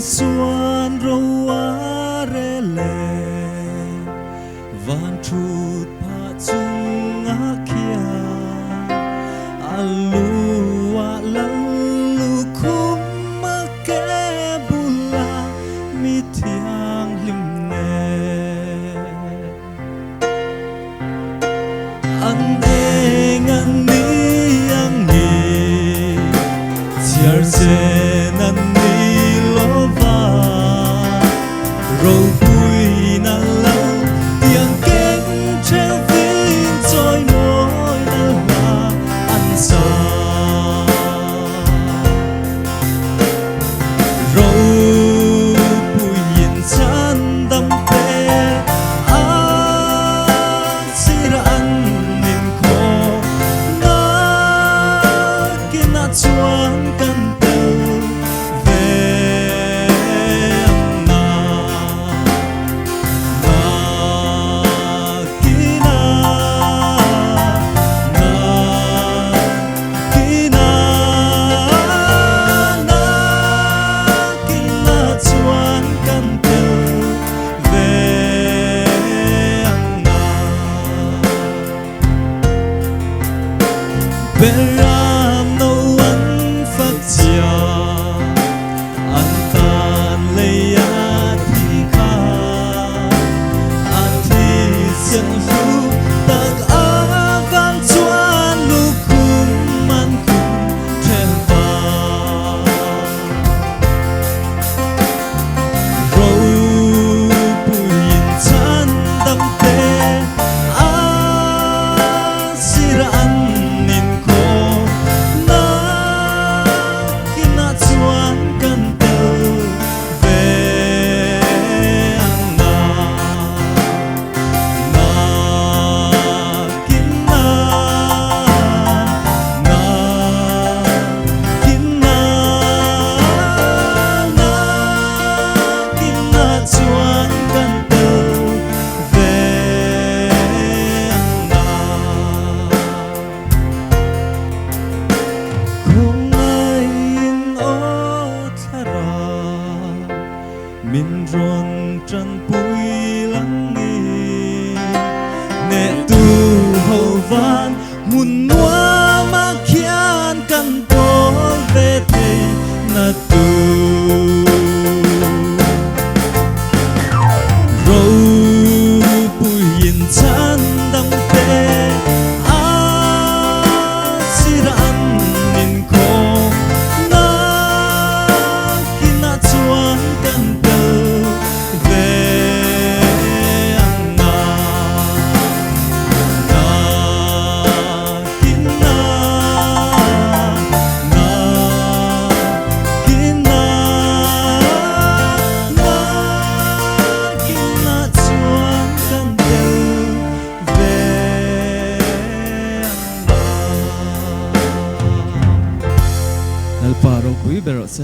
xuân râu á rê lệ van trút pa chung á kia alu á lalu khum ma ke bula mi thiang lim nè an eng an ni ang ni chiar chen an ni lova râu bụi na lâu tiếng kén treo vinh trôi nỗi na là ăn xa râu bụi yên chan đâm tê chỉ ra ăn nên khó na kia na chuan căn Beram no an phật chia an tan lê a thi kha an thi xiên hu tak a gan chuan lu kum man kum thêm va râu bụi chan đâm tê a sira an min ron trăng bụi lắng nghe nè tu hậu van mun noa ma khian căn po về đây na tu râu bụi yên chan đâm tê chỉ ra ăn nên khó na kia na chuan căn El paro qui berose